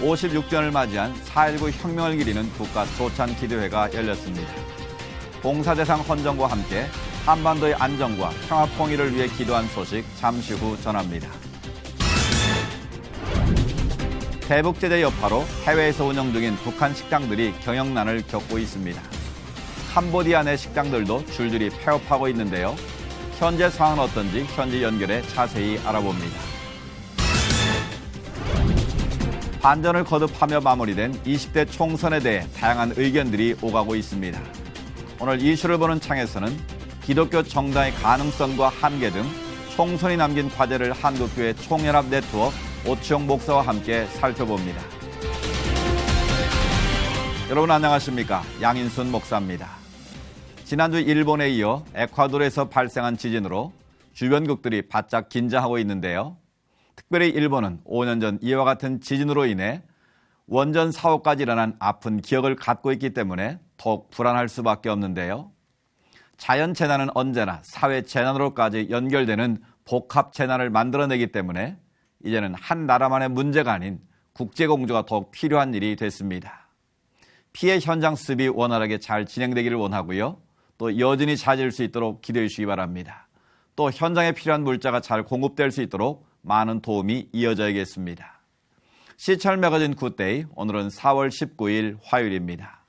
56주년을 맞이한 4.19 혁명을 기리는 국가 조찬 기도회가 열렸습니다. 봉사대상 헌정과 함께 한반도의 안정과 평화 통일을 위해 기도한 소식 잠시 후 전합니다. 대북 제재 여파로 해외에서 운영 중인 북한 식당들이 경영난을 겪고 있습니다. 캄보디아 내 식당들도 줄줄이 폐업하고 있는데요. 현재 상황은 어떤지 현지 연결해 자세히 알아봅니다. 반전을 거듭하며 마무리된 20대 총선에 대해 다양한 의견들이 오가고 있습니다. 오늘 이슈를 보는 창에서는 기독교 정당의 가능성과 한계 등 총선이 남긴 과제를 한국교회 총연합 네트워크 오치용 목사와 함께 살펴봅니다. 여러분 안녕하십니까? 양인순 목사입니다. 지난주 일본에 이어 에콰도르에서 발생한 지진으로 주변국들이 바짝 긴장하고 있는데요. 특별히 일본은 5년 전 이와 같은 지진으로 인해 원전 사고까지 일어난 아픈 기억을 갖고 있기 때문에 더욱 불안할 수밖에 없는데요. 자연재난은 언제나 사회재난으로까지 연결되는 복합재난을 만들어내기 때문에 이제는 한 나라만의 문제가 아닌 국제공조가 더욱 필요한 일이 됐습니다. 피해 현장 수습이 원활하게 잘 진행되기를 원하고요. 또 여진이 잦을 수 있도록 기도해 주시기 바랍니다. 또 현장에 필요한 물자가 잘 공급될 수 있도록 많은 도움이 이어져야겠습니다. 시찰 매거진 굿데이, 오늘은 4월 19일 화요일입니다.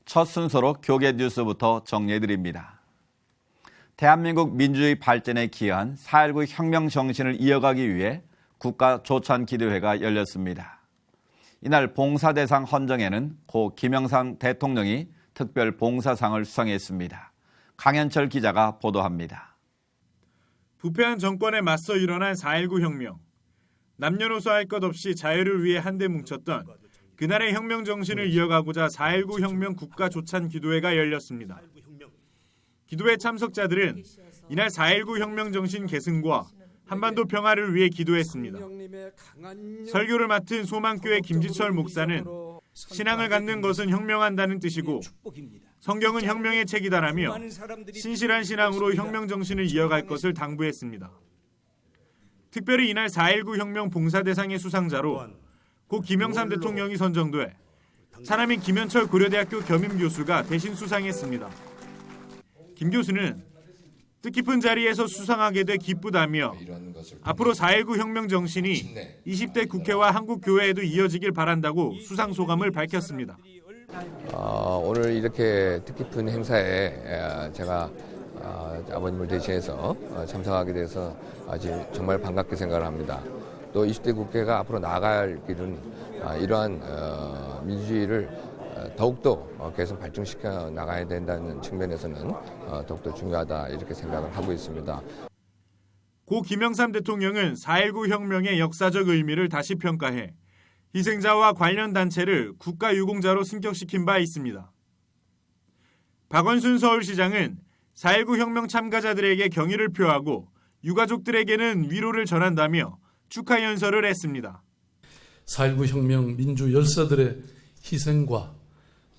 첫 순서로 교계 뉴스부터 정리해드립니다. 대한민국 민주주의 발전에 기여한 4.19 혁명 정신을 이어가기 위해 국가 조찬 기도회가 열렸습니다. 이날 봉사대상 헌정에는 고 김영삼 대통령이 특별 봉사상을 수상했습니다. 강현철 기자가 보도합니다. 부패한 정권에 맞서 일어난 4.19 혁명. 남녀노소 할 것 없이 자유를 위해 한데 뭉쳤던 그날의 혁명 정신을 이어가고자 4.19 혁명 국가 조찬 기도회가 열렸습니다. 기도회 참석자들은 이날 4.19 혁명 정신 계승과 한반도 평화를 위해 기도했습니다. 설교를 맡은 소망교회 김지철 목사는 신앙을 갖는 것은 혁명한다는 뜻이고 성경은 혁명의 책이다라며 신실한 신앙으로 혁명 정신을 이어갈 것을 당부했습니다. 특별히 이날 4.19 혁명 봉사대상의 수상자로 고 김영삼 대통령이 선정돼 사남인 김현철 고려대학교 겸임교수가 대신 수상했습니다. 김 교수는 뜻깊은 자리에서 수상하게 돼 기쁘다며 앞으로 4.19 혁명 정신이 20대 국회와 한국교회에도 이어지길 바란다고 수상 소감을 밝혔습니다. 오늘 이렇게 뜻깊은 행사에 제가 아버님을 대신해서 참석하게 돼서 아주 정말 반갑게 생각을 합니다. 또 20대 국회가 앞으로 나아갈 길은 이러한 민주주의를 더욱더 계속 발전시켜 나가야 된다는 측면에서는 더욱더 중요하다 이렇게 생각을 하고 있습니다. 고 김영삼 대통령은 4.19 혁명의 역사적 의미를 다시 평가해 희생자와 관련 단체를 국가유공자로 승격시킨 바 있습니다. 박원순 서울시장은 4.19 혁명 참가자들에게 경의를 표하고 유가족들에게는 위로를 전한다며 축하 연설을 했습니다. 4.19 혁명 민주 열사들의 희생과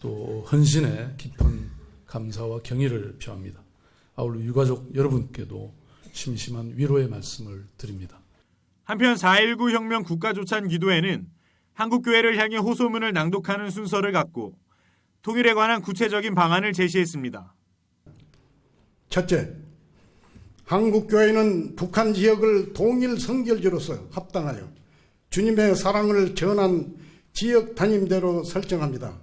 또 헌신에 깊은 감사와 경의를 표합니다. 아울러 유가족 여러분께도 심심한 위로의 말씀을 드립니다. 한편 4.19 혁명 국가조찬 기도회는 한국교회를 향해 호소문을 낭독하는 순서를 갖고 통일에 관한 구체적인 방안을 제시했습니다. 첫째, 한국교회는 북한 지역을 통일 선결지로서 합당하여 주님의 사랑을 전한 지역 단임대로 설정합니다.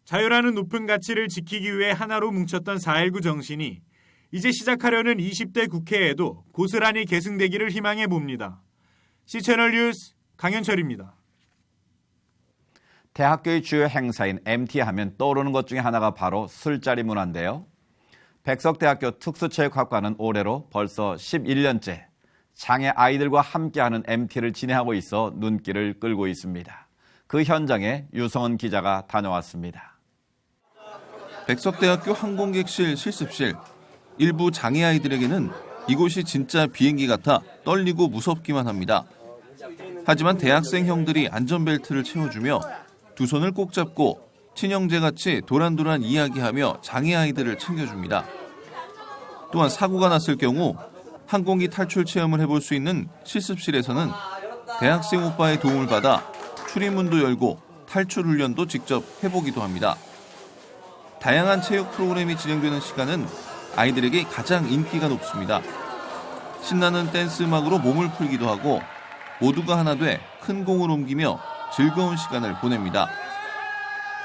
자유라는 높은 가치를 지키기 위해 하나로 뭉쳤던 4.19 정신이 이제 시작하려는 20대 국회에도 고스란히 계승되기를 희망해 봅니다. C채널 뉴스 강현철입니다. 대학교의 주요 행사인 MT 하면 떠오르는 것 중에 하나가 바로 술자리 문화인데요. 백석대학교 특수체육학과는 올해로 벌써 11년째 장애 아이들과 함께하는 MT를 진행하고 있어 눈길을 끌고 있습니다. 그 현장에 유성은 기자가 다녀왔습니다. 백석대학교 항공객실 실습실. 일부 장애 아이들에게는 이곳이 진짜 비행기 같아 떨리고 무섭기만 합니다. 하지만 대학생 형들이 안전벨트를 채워주며 두 손을 꼭 잡고 친형제같이 도란도란 이야기하며 장애 아이들을 챙겨줍니다. 또한 사고가 났을 경우 항공기 탈출 체험을 해볼 수 있는 실습실에서는 대학생 오빠의 도움을 받아 출입문도 열고 탈출 훈련도 직접 해보기도 합니다. 다양한 체육 프로그램이 진행되는 시간은 아이들에게 가장 인기가 높습니다. 신나는 댄스 음악으로 몸을 풀기도 하고 모두가 하나 돼 큰 공을 옮기며 즐거운 시간을 보냅니다.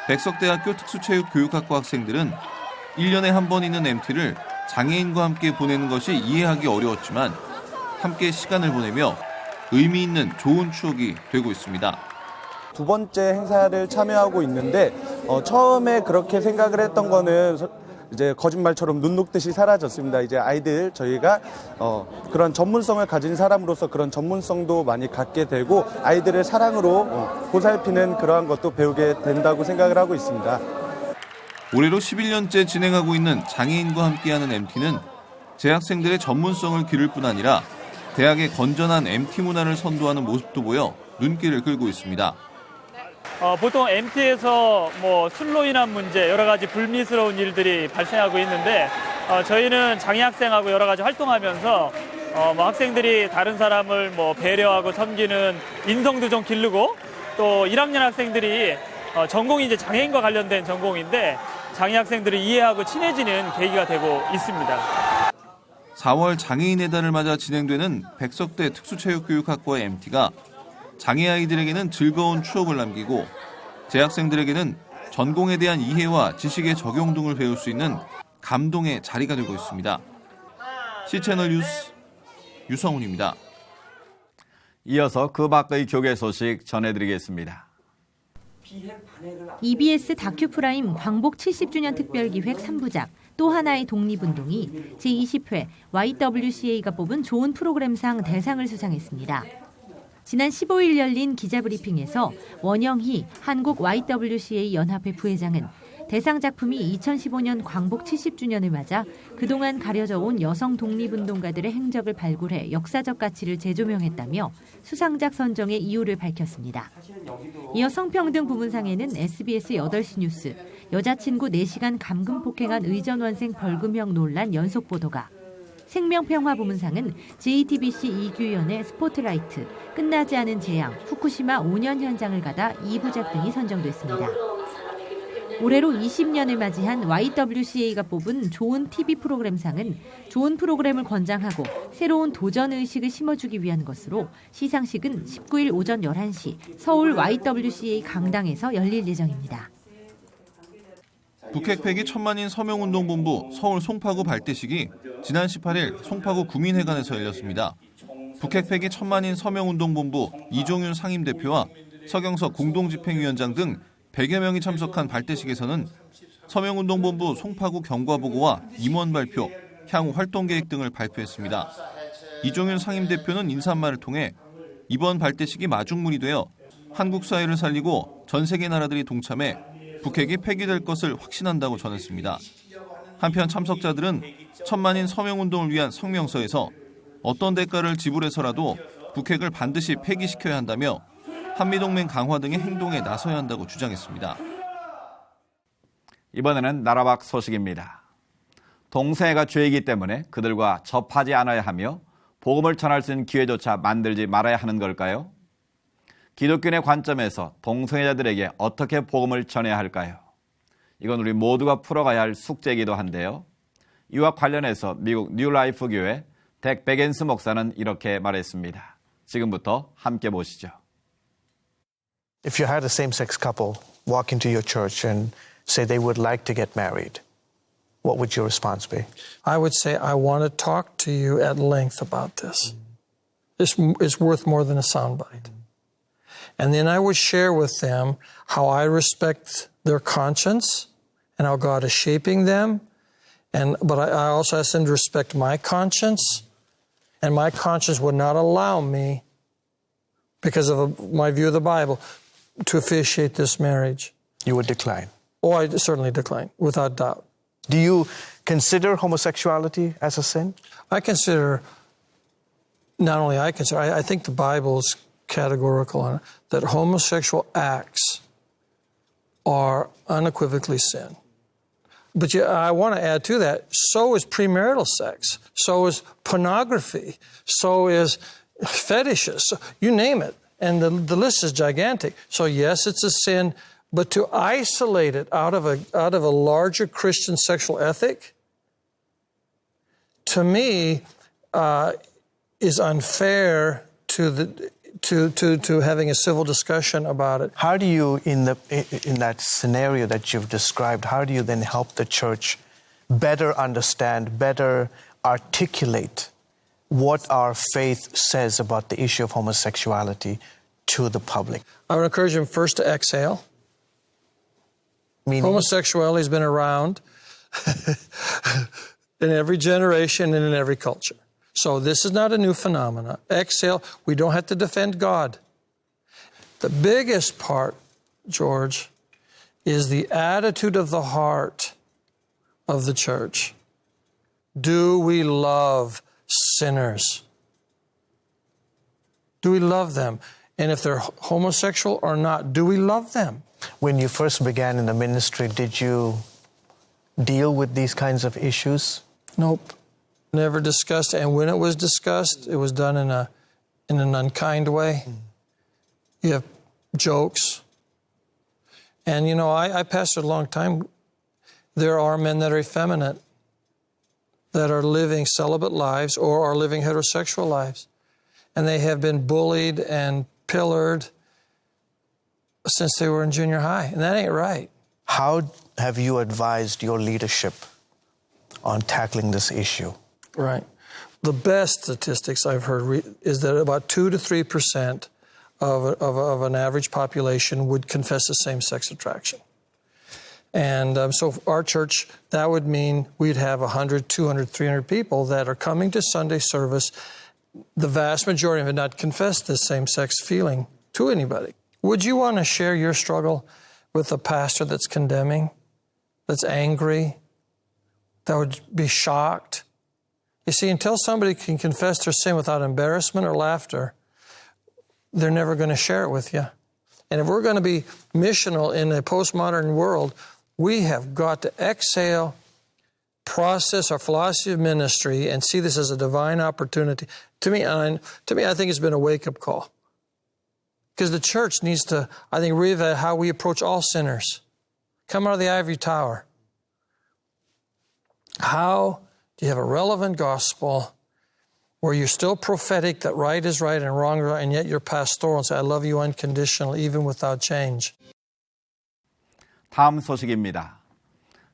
백석대학교 특수체육교육학과 학생들은 1년에 한 번 있는 MT를 장애인과 함께 보내는 것이 이해하기 어려웠지만 함께 시간을 보내며 의미 있는 좋은 추억이 되고 있습니다. 두 번째 행사를 참여하고 있는데 처음에 그렇게 생각을 했던 거는 이제 거짓말처럼 눈 녹듯이 사라졌습니다. 이제 아이들 저희가 그런 전문성을 가진 사람으로서 그런 전문성도 많이 갖게 되고 아이들의 사랑으로 보살피는 그러한 것도 배우게 된다고 생각을 하고 있습니다. 올해로 11년째 진행하고 있는 장애인과 함께하는 MT는 재학생들의 전문성을 기를 뿐 아니라 대학의 건전한 MT 문화를 선도하는 모습도 보여 눈길을 끌고 있습니다. 보통 MT에서 술로 인한 문제, 여러 가지 불미스러운 일들이 발생하고 있는데 저희는 장애 학생하고 여러 가지 활동하면서 학생들이 다른 사람을 배려하고 섬기는 인성도 좀 기르고 또 1학년 학생들이 전공이 이제 장애인과 관련된 전공인데 장애 학생들을 이해하고 친해지는 계기가 되고 있습니다. 4월 장애인의 달을 맞아 진행되는 백석대 특수체육교육학과의 MT가 장애 아이들에게는 즐거운 추억을 남기고 재학생들에게는 전공에 대한 이해와 지식의 적용 등을 배울 수 있는 감동의 자리가 되고 있습니다. C채널 뉴스 유성훈입니다. 이어서 그 밖의 교계 소식 전해드리겠습니다. EBS 다큐프라임 광복 70주년 특별기획 3부작 또 하나의 독립운동이 제20회 YWCA가 뽑은 좋은 프로그램상 대상을 수상했습니다. 지난 15일 열린 기자브리핑에서 원영희 한국 YWCA 연합회 부회장은 대상 작품이 2015년 광복 70주년을 맞아 그동안 가려져 온 여성 독립운동가들의 행적을 발굴해 역사적 가치를 재조명했다며 수상작 선정의 이유를 밝혔습니다. 이어 성평등 부문상에는 SBS 8시 뉴스, 여자친구 4시간 감금 폭행한 의전원생 벌금형 논란 연속 보도가, 생명평화 부문상은 JTBC 이규연의 스포트라이트, 끝나지 않은 재앙, 후쿠시마 5년 현장을 가다 2부작 등이 선정됐습니다. 올해로 20년을 맞이한 YWCA가 뽑은 좋은 TV 프로그램상은 좋은 프로그램을 권장하고 새로운 도전 의식을 심어주기 위한 것으로 시상식은 19일 오전 11시 서울 YWCA 강당에서 열릴 예정입니다. 북핵 폐기 천만인 서명운동본부 서울 송파구 발대식이 지난 18일 송파구 구민회관에서 열렸습니다. 북핵 폐기 천만인 서명운동본부 이종윤 상임대표와 서경석 공동집행위원장 등 100여 명이 참석한 발대식에서는 서명운동본부 송파구 경과보고와 임원 발표, 향후 활동계획 등을 발표했습니다. 이종윤 상임대표는 인사말을 통해 이번 발대식이 마중물이 되어 한국 사회를 살리고 전 세계 나라들이 동참해 북핵이 폐기될 것을 확신한다고 전했습니다. 한편 참석자들은 천만인 서명운동을 위한 성명서에서 어떤 대가를 지불해서라도 북핵을 반드시 폐기시켜야 한다며 한미동맹 강화 등의 행동에 나서야 한다고 주장했습니다. 이번에는 나라 밖 소식입니다. 동성애가 죄이기 때문에 그들과 접하지 않아야 하며 복음을 전할 수 있는 기회조차 만들지 말아야 하는 걸까요? 기독교인의 관점에서 동성애자들에게 어떻게 복음을 전해야 할까요? 이건 우리 모두가 풀어가야 할 숙제이기도 한데요. 이와 관련해서 미국 뉴라이프 교회 덱 베겐스 목사는 이렇게 말했습니다. 지금부터 함께 보시죠. If you had a same-sex couple walk into your church and say they would like to get married, what would your response be? I would say, I want to talk to you at length about this. It's worth more than a soundbite. And then I would share with them how I respect their conscience and how God is shaping them. But I also ask them to respect my conscience. And my conscience would not allow me, because of my view of the Bible, to officiate this marriage. You would decline? Oh, I certainly decline, without doubt. Do you consider homosexuality as a sin? I think the Bible's categorical on it, that homosexual acts are unequivocally sin. But I want to add to that, so is premarital sex, so is pornography, so is fetishes, so you name it. And the list is gigantic. So yes, it's a sin, but to isolate it out of a larger Christian sexual ethic, to me, is unfair to having a civil discussion about it. How do you, in that scenario that you've described, how do you then help the church better understand, better articulate what our faith says about the issue of homosexuality to the public? I would encourage them first to exhale. Meaning? Homosexuality has been around in every generation and in every culture. So this is not a new phenomenon. Exhale. We don't have to defend God. The biggest part, George, is the attitude of the heart of the church. Do we love sinners? Do we love them? And if they're homosexual or not, do we love them? When you first began in the ministry, did you deal with these kinds of issues? Nope. Never discussed, and when it was discussed, it was done in an unkind way. You have jokes. And, you know, I pastored a long time. There are men that are effeminate, that are living celibate lives or are living heterosexual lives. And they have been bullied and pillared since they were in junior high. And that ain't right. How have you advised your leadership on tackling this issue? Right. The best statistics I've heard is that about 2 to 3% of an average population would confess a same-sex attraction. And so our church, that would mean we'd have 100, 200, 300 people that are coming to Sunday service. The vast majority of it not confess this same-sex feeling to anybody. Would you want to share your struggle with a pastor that's condemning, that's angry, that would be shocked? You see, until somebody can confess their sin without embarrassment or laughter, they're never going to share it with you. And if we're going to be missional in a postmodern world, we have got to exhale, process our philosophy of ministry, and see this as a divine opportunity. To me, I think it's been a wake-up call. Because the church needs to, I think, reevaluate how we approach all sinners. Come out of the ivory tower. How do you have a relevant gospel where you're still prophetic that right is right and wrong is right, and yet you're pastoral and say, I love you unconditionally, even without change? 다음 소식입니다.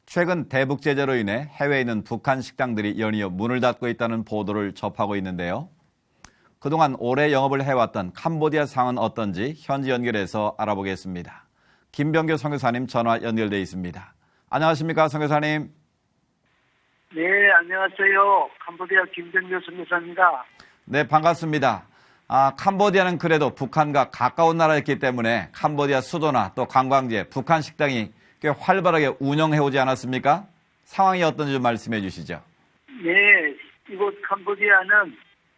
최근 대북 제재로 인해 해외에 있는 북한 식당들이 연이어 문을 닫고 있다는 보도를 접하고 있는데요. 그동안 오래 영업을 해왔던 캄보디아 상황은 어떤지 현지 연결해서 알아보겠습니다. 김병교 선교사님 전화 연결돼 있습니다. 안녕하십니까, 선교사님? 네, 안녕하세요. 캄보디아 김병교 선교사입니다. 네, 반갑습니다. 캄보디아는 그래도 북한과 가까운 나라였기 때문에 캄보디아 수도나 또 관광지에 북한 식당이 꽤 활발하게 운영해오지 않았습니까? 상황이 어떤지 좀 말씀해 주시죠. 네, 이곳 캄보디아는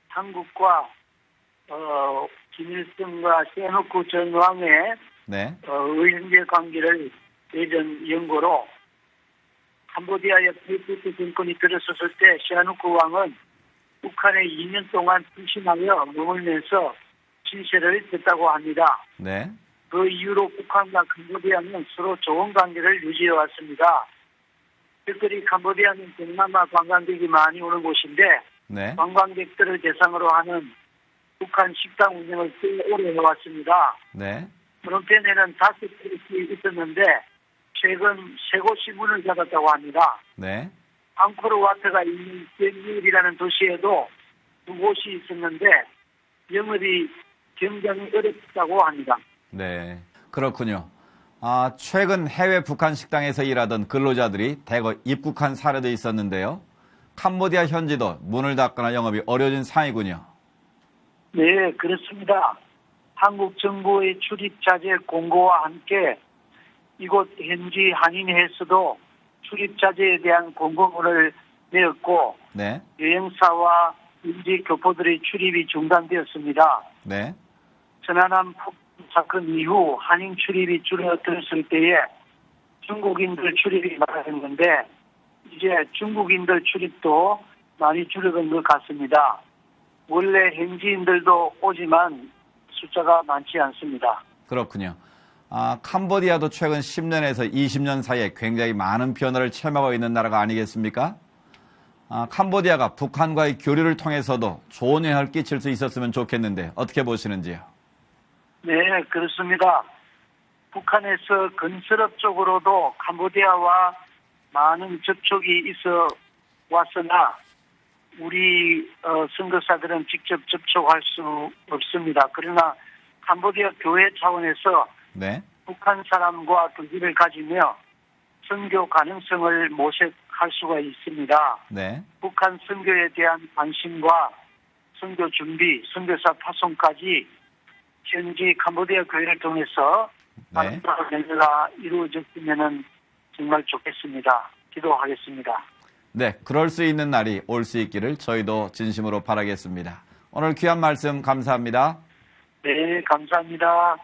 한국과 김일성과 시한우쿠 전 왕의 의형제 관계를 예전 연고로 캄보디아의 폴포트 정권이 들어섰을 때 시한우쿠 왕은 북한에 2년 동안 불신하며 머물면서 신세를 졌다고 합니다. 네. 그 이후로 북한과 캄보디아는 서로 좋은 관계를 유지해 왔습니다. 특별히 캄보디아는 동남아 관광객이 많이 오는 곳인데 관광객들을 대상으로 하는 북한 식당 운영을 꽤 오래 해왔습니다. 그런편에는 5곳이 있었는데 최근 3곳이 문을 닫았다고 합니다. 앙코르와트가 있는 젠리이라는 도시에도 2곳이 있었는데 영업이 굉장히 어렵다고 합니다. 네, 그렇군요. 최근 해외 북한 식당에서 일하던 근로자들이 대거 입국한 사례도 있었는데요. 캄보디아 현지도 문을 닫거나 영업이 어려워진 상황이군요. 네, 그렇습니다. 한국 정부의 출입 자제 공고와 함께 이곳 현지 한인회에서도 출입 자제에 대한 공고문을 내었고 여행사와 현지 교포들의 출입이 중단되었습니다. 천안함 사건 이후 한인 출입이 줄어들었을 때에 중국인들 출입이 많았는데 이제 중국인들 출입도 많이 줄어든 것 같습니다. 원래 현지인들도 오지만 숫자가 많지 않습니다. 그렇군요. 캄보디아도 최근 10년에서 20년 사이에 굉장히 많은 변화를 체험하고 있는 나라가 아니겠습니까? 캄보디아가 북한과의 교류를 통해서도 좋은 영향을 끼칠 수 있었으면 좋겠는데 어떻게 보시는지요? 네, 그렇습니다. 북한에서 건설업적으로도 캄보디아와 많은 접촉이 있어 왔으나 우리 선교사들은 직접 접촉할 수 없습니다. 그러나 캄보디아 교회 차원에서 네. 북한 사람과 교류를 가지며 선교 가능성을 모색할 수가 있습니다. 네. 북한 선교에 대한 관심과 선교 준비, 선교사 파송까지 현지 캄보디아 교회를 통해서 네. 연대가 이루어졌으면 정말 좋겠습니다. 기도하겠습니다. 네, 그럴 수 있는 날이 올 수 있기를 저희도 진심으로 바라겠습니다. 오늘 귀한 말씀 감사합니다. 네, 감사합니다.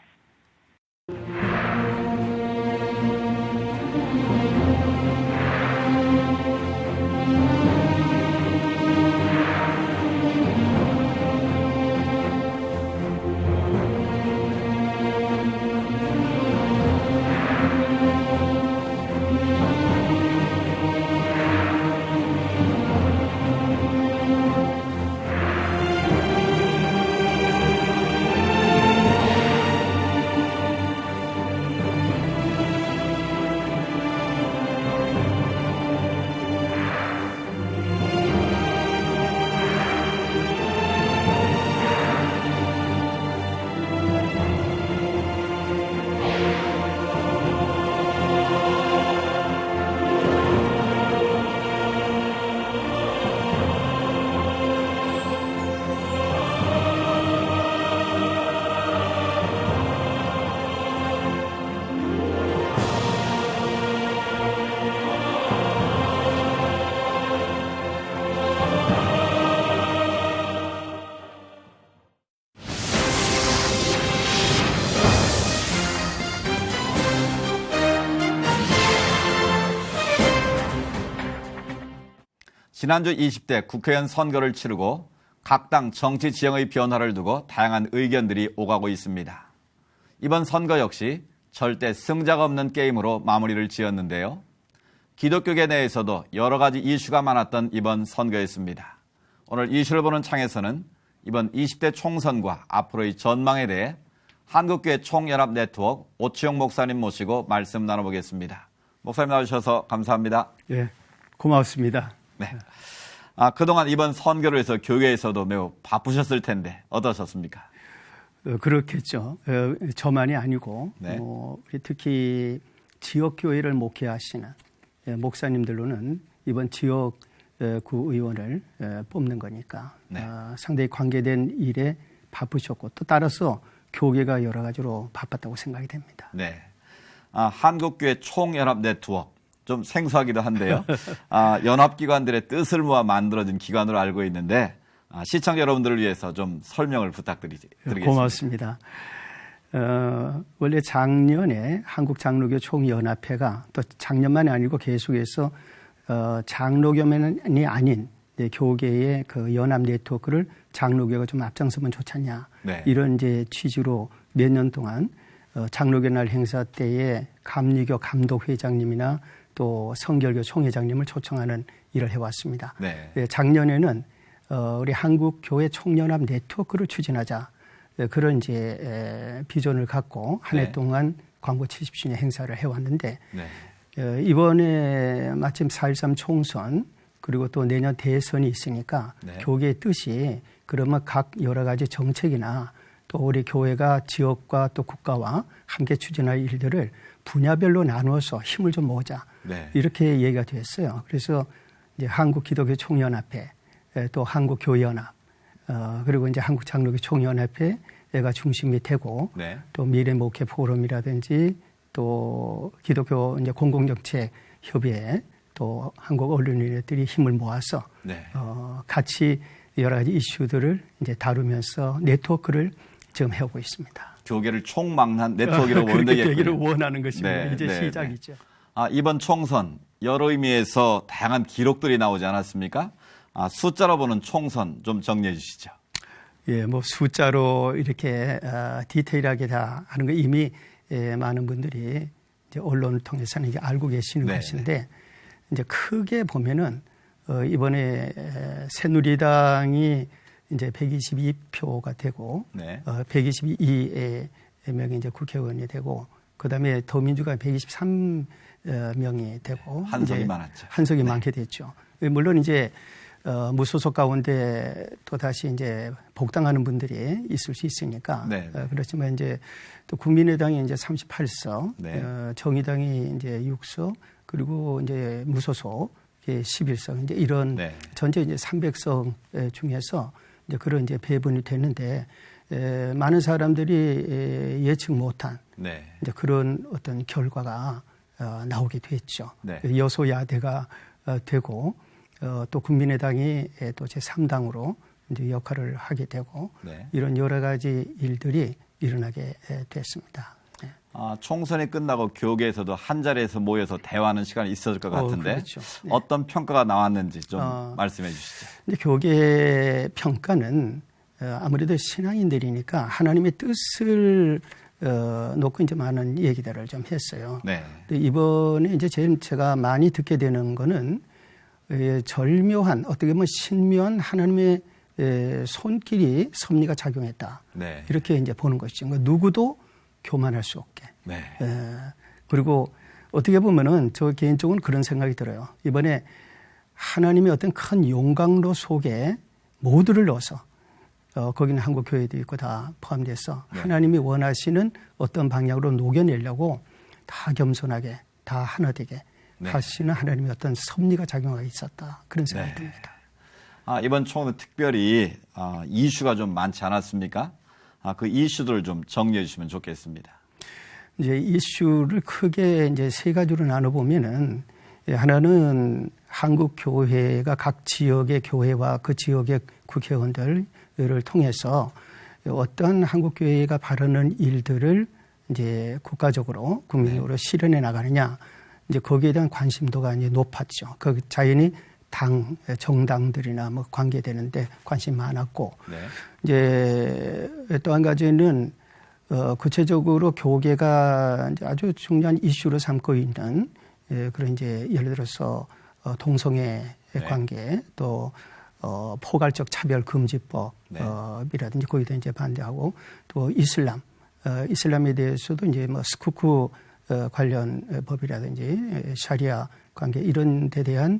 지난주 20대 국회의원 선거를 치르고 각 당 정치 지형의 변화를 두고 다양한 의견들이 오가고 있습니다. 이번 선거 역시 절대 승자가 없는 게임으로 마무리를 지었는데요. 기독교계 내에서도 여러 가지 이슈가 많았던 이번 선거였습니다. 오늘 이슈를 보는 창에서는 이번 20대 총선과 앞으로의 전망에 대해 한국교회 총연합 네트워크 오치용 목사님 모시고 말씀 나눠보겠습니다. 목사님 나와주셔서 감사합니다. 예, 고맙습니다. 네. 그동안 이번 선거를 위해서 교회에서도 매우 바쁘셨을 텐데 어떠셨습니까? 그렇겠죠. 저만이 아니고 네. 우리 특히 지역교회를 목회하시는 목사님들로는 이번 지역 구의원을 뽑는 거니까 네. 상당히 관계된 일에 바쁘셨고 또 따라서 교계가 여러 가지로 바빴다고 생각이 됩니다. 네. 한국교회 총연합 네트워크 좀 생소하기도 한데요. 연합기관들의 뜻을 모아 만들어진 기관으로 알고 있는데 시청자 여러분들을 위해서 좀 설명을 부탁드리겠습니다. 고맙습니다. 원래 작년에 한국장로교 총연합회가 또 작년만이 아니고 계속해서 장로교만이 아닌 교계의 그 연합 네트워크를 장로교가 좀 앞장서면 좋지 않냐. 네. 이런 이제 취지로 몇 년 동안 장로교 날 행사 때에 감리교 감독회장님이나 또 성결교 총회장님을 초청하는 일을 해왔습니다. 네. 작년에는 우리 한국교회 총연합 네트워크를 추진하자 그런 이제 비전을 갖고 한 해 네. 동안 광복 70주년 행사를 해왔는데 네. 이번에 마침 4.13 총선 그리고 또 내년 대선이 있으니까 네. 교계의 뜻이 그러면 각 여러 가지 정책이나 또 우리 교회가 지역과 또 국가와 함께 추진할 일들을 분야별로 나누어서 힘을 좀 모으자. 네. 이렇게 얘기가 됐어요. 그래서 이제 한국기독교 총연합회, 또 한국교연합, 그리고 이제 한국장로교 총연합회가 중심이 되고, 네. 또 미래목회 포럼이라든지 또 기독교 이제 공공정책 협의회, 또 한국 언론인들이 힘을 모아서 네. 같이 여러 가지 이슈들을 이제 다루면서 네트워크를 지금 해오고 있습니다. 교계를 총망라한 네트워크로 보는 그렇게 되겠군요. 되기를 원하는 것입니다. 네, 이제 네, 시작이죠. 이번 총선 여러 의미에서 다양한 기록들이 나오지 않았습니까? 숫자로 보는 총선 좀 정리해 주시죠. 예, 뭐 숫자로 이렇게 디테일하게 다 하는 거 이미 많은 분들이 이제 언론을 통해서는 이제 알고 계시는 것인데 이제 크게 보면은 이번에 새누리당이 이제 122표가 되고 122명이 이제 국회의원이 되고 그다음에 더민주가 123명이 되고 한석이 많았죠. 한석이 많게 됐죠. 물론 이제 무소속 가운데 또 다시 이제 복당하는 분들이 있을 수 있으니까 그렇지만 이제 또 국민의당이 이제 38석, 정의당이 이제 6석, 그리고 이제 무소속 11석 이제 이런 전체 이제 300석 중에서 이제 그런 이제 배분이 되는데 많은 사람들이 예측 못한 이제 그런 어떤 결과가 나오게 됐죠. 여소야대가 되고 또 국민의당이 또 제3당으로 이제 역할을 하게 되고 이런 여러 가지 일들이 일어나게 됐습니다. 총선이 끝나고 교계에서도 한 자리에서 모여서 대화하는 시간이 있었을 것 같은데 그렇죠. 어떤 평가가 나왔는지 좀 말씀해 주시죠. 근데 교계 평가는 아무래도 신앙인들이니까 하나님의 뜻을 놓고 이제 많은 얘기들을 좀 했어요. 근데 이번에 이제 제가 많이 듣게 되는 거는 절묘한 어떻게 보면 신묘한 하나님의 손길이 섭리가 작용했다. 이렇게 이제 보는 것이죠. 그러니까 누구도 교만할 수 없게. 그리고 어떻게 보면은 저 개인적으로는 그런 생각이 들어요. 이번에 하나님의 어떤 큰 용광로 속에 모두를 넣어서 거기는 한국 교회도 있고 다 포함돼서 하나님이 원하시는 어떤 방향으로 녹여내려고 다 겸손하게 다 하나 되게 하시는 하나님의 어떤 섭리가 작용하고 있었다. 그런 생각이 듭니다. 이번 총은 특별히 이슈가 좀 많지 않았습니까? 그 이슈들을 좀 정리해 주시면 좋겠습니다. 이제 이슈를 크게 이제 세 가지로 나눠보면은 하나는 한국 교회가 각 지역의 교회와 그 지역의 국회의원들을 통해서 어떤 한국 교회가 바라는 일들을 이제 국가적으로 국민적으로 실현해 나가느냐 이제 거기에 대한 관심도가 이제 높았죠. 그 자연히 정당들이나 뭐 관계되는데 관심이 많았고 이제 또 한 가지는 구체적으로 교계가 이제 아주 중요한 이슈로 삼고 있는 그런 이제 예를 들어서 동성애 관계 또 포괄적 차별 금지법이라든지 거기다 이제 반대하고 또 이슬람에 대해서도 이제 뭐 스쿠크 관련 법이라든지 샤리아 관계 이런 데 대한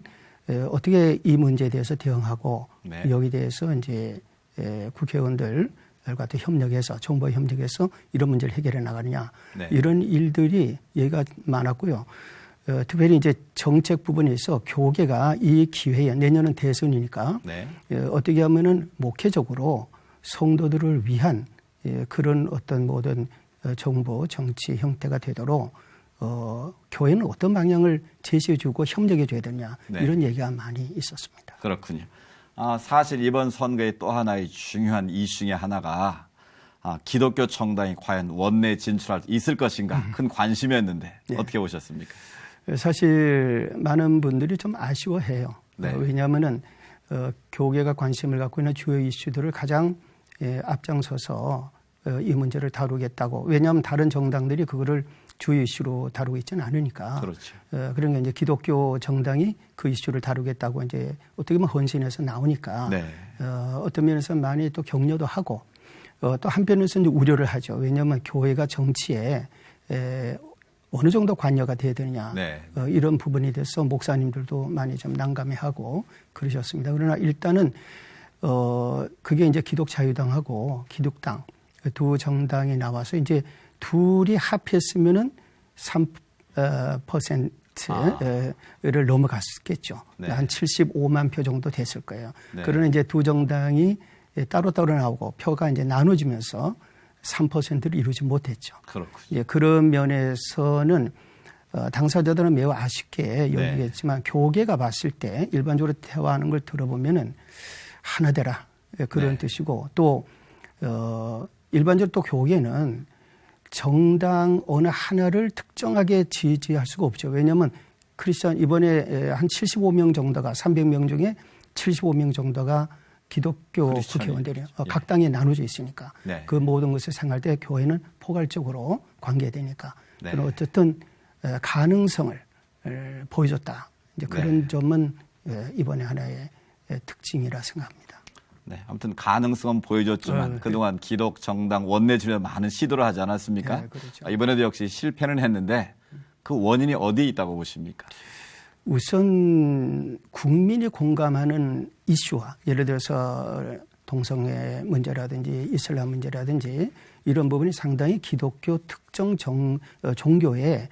어떻게 이 문제에 대해서 대응하고 여기에 대해서 이제 국회의원들과 또 협력해서 정부와 협력해서 이런 문제를 해결해 나가느냐 이런 일들이 얘기가 많았고요. 특별히 이제 정책 부분에서 교계가 이 기회에 내년은 대선이니까 어떻게 하면은 목회적으로 성도들을 위한 그런 어떤 모든 정보 정치 형태가 되도록 교회는 어떤 방향을 제시해주고 협력해줘야 되냐 이런 얘기가 많이 있었습니다. 그렇군요. 사실 이번 선거의 또 하나의 중요한 이슈 중에 하나가 기독교 정당이 과연 원내에 진출할 수 있을 것인가 큰 관심이었는데 어떻게 보셨습니까? 사실 많은 분들이 좀 아쉬워해요. 왜냐하면은 교계가 관심을 갖고 있는 주요 이슈들을 가장 앞장서서 이 문제를 다루겠다고. 왜냐하면 다른 정당들이 그거를 주요 이슈로 다루고 있지는 않으니까. 그렇죠. 그러니까 이제 기독교 정당이 그 이슈를 다루겠다고 이제 어떻게 보면 헌신해서 나오니까 어떤 면에서 많이 또 격려도 하고 또 한편에서 이제 우려를 하죠. 왜냐하면 교회가 정치에 어느 정도 관여가 돼야 되느냐 이런 부분에 대해서 목사님들도 많이 좀 난감해하고 그러셨습니다. 그러나 일단은 그게 이제 기독자유당하고 기독당 두 정당이 나와서 이제 둘이 합했으면은 3%를 넘어갔겠죠. 한 75만 표 정도 됐을 거예요. 그러나 이제 두 정당이 따로따로 나오고 표가 이제 나눠지면서 3%를 이루지 못했죠. 예, 그런 면에서는 당사자들은 매우 아쉽게 여기겠지만 교계가 봤을 때 일반적으로 대화하는 걸 들어보면은 하나 되라 그런 뜻이고 또 일반적으로 또 교계는 정당 어느 하나를 특정하게 지지할 수가 없죠. 왜냐하면 크리스천 이번에 한 75명 정도가 300명 중에 75명 정도가 기독교 국회의원들이요. 각 당에 나눠져 있으니까 네. 그 모든 것을 생각할 때 교회는 포괄적으로 관계되니까 네. 그런 어쨌든 가능성을 보여줬다. 이제 그런 네. 점은 이번에 하나의 특징이라 생각합니다. 네, 아무튼 가능성은 보여줬지만 그동안 기독 정당 원내 지도에 많은 시도를 하지 않았습니까? 네, 그렇죠. 이번에도 역시 실패는 했는데 그 원인이 어디에 있다고 보십니까? 우선 국민이 공감하는 이슈와 예를 들어서 동성애 문제라든지 이슬람 문제라든지 이런 부분이 상당히 기독교 특정 종교의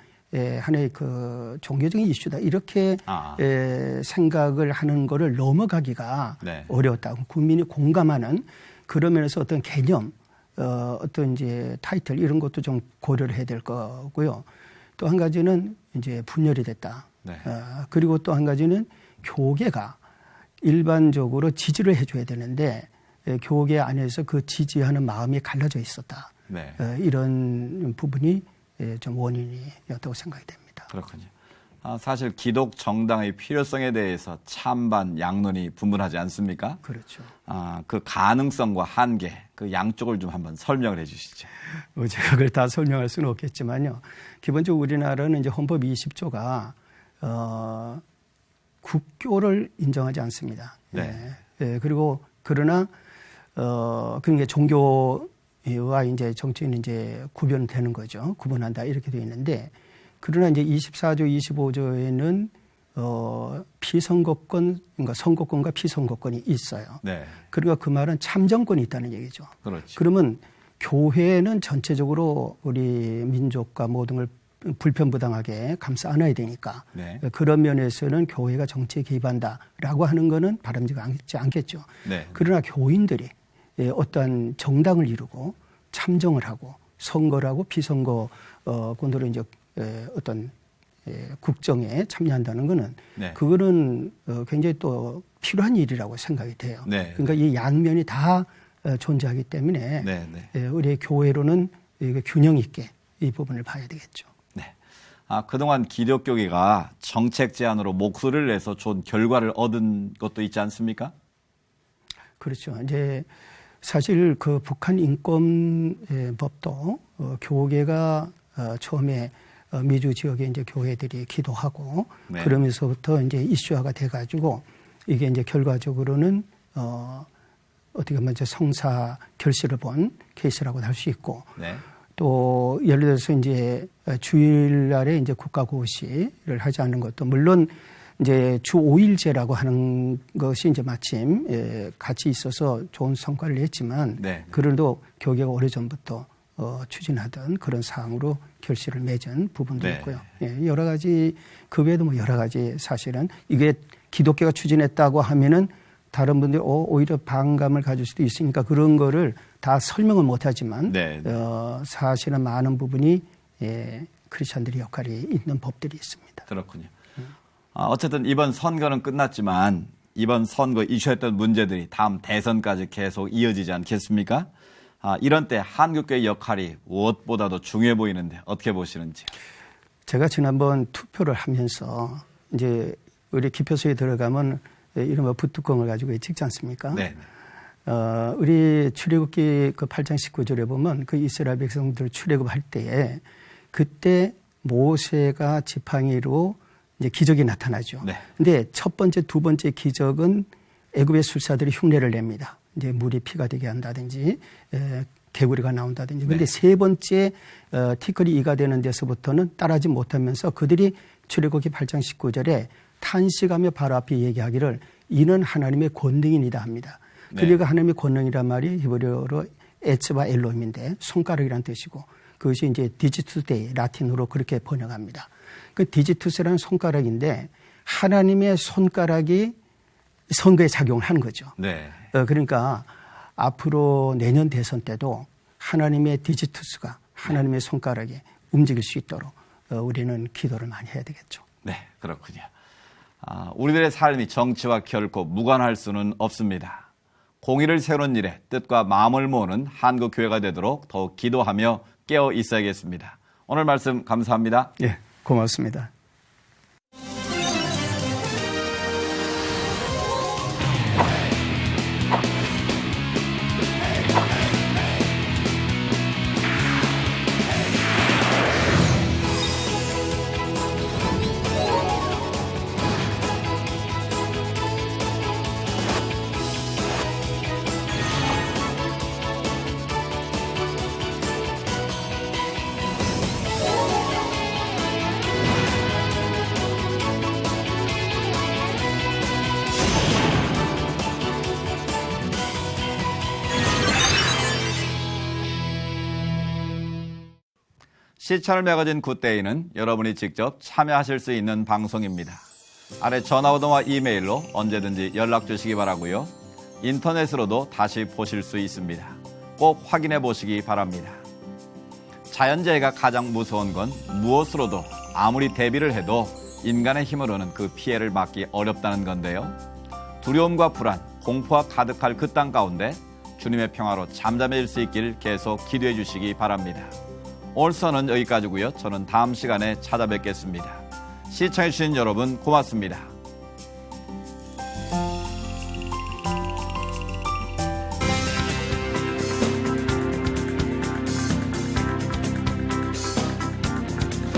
하나의 그 종교적인 이슈다 이렇게 생각을 하는 거를 넘어가기가 네. 어려웠다. 국민이 공감하는 그런 면에서 어떤 개념, 어떤 이제 타이틀 이런 것도 좀 고려를 해야 될 거고요. 또 한 가지는 이제 분열이 됐다. 네. 그리고 또 한 가지는 교계가 일반적으로 지지를 해줘야 되는데 교계 안에서 그 지지하는 마음이 갈라져 있었다. 네. 이런 부분이 좀 원인이었다고 생각이 됩니다. 그렇군요. 사실 기독 정당의 필요성에 대해서 찬반 양론이 분분하지 않습니까? 그렇죠. 그 가능성과 한계, 그 양쪽을 좀 한번 설명을 해 주시죠. 제가 그걸 다 설명할 수는 없겠지만요. 기본적으로 우리나라는 이제 헌법 20조가 국교를 인정하지 않습니다. 네. 그리고 그러나 그게 종교와 이제 정치는 이제 구별되는 거죠. 구분한다 이렇게 되어 있는데 그러나 이제 24조, 25조에는 피선거권, 그러니까 선거권과 피선거권이 있어요. 네. 그러니까 그 말은 참정권이 있다는 얘기죠. 그렇죠. 그러면 교회는 전체적으로 우리 민족과 모든 걸 불편부당하게 감싸 안아야 되니까 네. 그런 면에서는 교회가 정치에 개입한다라고 하는 거는 바람직하지 않겠죠. 네. 그러나 교인들이 어떠한 정당을 이루고 참정을 하고 선거를 하고 비선거권으로 이제 어떤 국정에 참여한다는 거는 네. 그거는 굉장히 또 필요한 일이라고 생각이 돼요. 네. 그러니까 이 양면이 다 존재하기 때문에 네, 네. 우리 교회로는 균형 있게 이 부분을 봐야 되겠죠. 네. 그동안 기독교계가 정책 제안으로 목소리를 내서 좋은 결과를 얻은 것도 있지 않습니까? 그렇죠. 이제 사실 그 북한 인권법도 교계가 처음에 미주 지역에 이제 교회들이 기도하고 네. 그러면서부터 이제 이슈화가 돼가지고 이게 이제 결과적으로는 어떻게 보면 이제 성사 결실을 본 케이스라고 할 수 있고 네. 또 예를 들어서 이제 주일날에 이제 국가고시를 하지 않는 것도 물론 이제 주 5일제라고 하는 것이 이제 마침 같이 있어서 좋은 성과를 냈지만 네. 그래도 교계가 오래전부터 추진하던 그런 사항으로 결실을 맺은 부분도 네. 있고요. 여러 가지 그 외에도 뭐 여러 가지 사실은 이게 기독교가 추진했다고 하면은 다른 분들이 오히려 반감을 가질 수도 있으니까 그런 거를 다 설명은 못하지만 네. 사실은 많은 부분이 크리스천들의 역할이 있는 법들이 있습니다. 그렇군요. 어쨌든 이번 선거는 끝났지만 이번 선거 이슈했던 문제들이 다음 대선까지 계속 이어지지 않겠습니까? 이런 때 한국교회 역할이 무엇보다도 중요해 보이는데 어떻게 보시는지? 제가 지난번 투표를 하면서 이제 우리 기표소에 들어가면 이른바 부뚜껑을 가지고 찍지 않습니까? 네. 우리 출애굽기 그 8장 19절에 보면 그 이스라엘 백성들 출애굽할 때에 그때 모세가 지팡이로 이제 기적이 나타나죠. 네. 근데 첫 번째, 두 번째 기적은 애굽의 술사들이 흉내를 냅니다. 이제 물이 피가 되게 한다든지 개구리가 나온다든지. 근데 네. 세 번째 티끌이 이가 되는 데서부터는 따라하지 못하면서 그들이 출애굽기 8장 19절에 탄식하며 바로 앞에 얘기하기를 이는 하나님의 권능이니다 합니다. 네. 그리고 하나님의 권능이란 말이 히브리어로 에츠바 엘로임인데 손가락이란 뜻이고 그것이 이제 디지투스데이 라틴어로 그렇게 번역합니다. 그 디지투스라는 손가락인데 하나님의 손가락이 선거에 작용을 하는 거죠. 네. 그러니까 앞으로 내년 대선 때도 하나님의 디지투스가 하나님의 손가락이 움직일 수 있도록 우리는 기도를 많이 해야 되겠죠. 네, 그렇군요. 우리들의 삶이 정치와 결코 무관할 수는 없습니다. 공의를 세우는 일에 뜻과 마음을 모으는 한국교회가 되도록 더욱 기도하며 깨어 있어야겠습니다. 오늘 말씀 감사합니다. 예, 고맙습니다. 시차를 매거진 굿데이는 여러분이 직접 참여하실 수 있는 방송입니다. 아래 전화번호와 이메일로 언제든지 연락 주시기 바라고요. 인터넷으로도 다시 보실 수 있습니다. 꼭 확인해 보시기 바랍니다. 자연재해가 가장 무서운 건 무엇으로도 아무리 대비를 해도 인간의 힘으로는 그 피해를 막기 어렵다는 건데요. 두려움과 불안, 공포가 가득할 그 땅 가운데 주님의 평화로 잠잠해질 수 있길 계속 기도해 주시기 바랍니다. 오늘 선은 여기까지고요. 저는 다음 시간에 찾아뵙겠습니다. 시청해 주신 여러분 고맙습니다.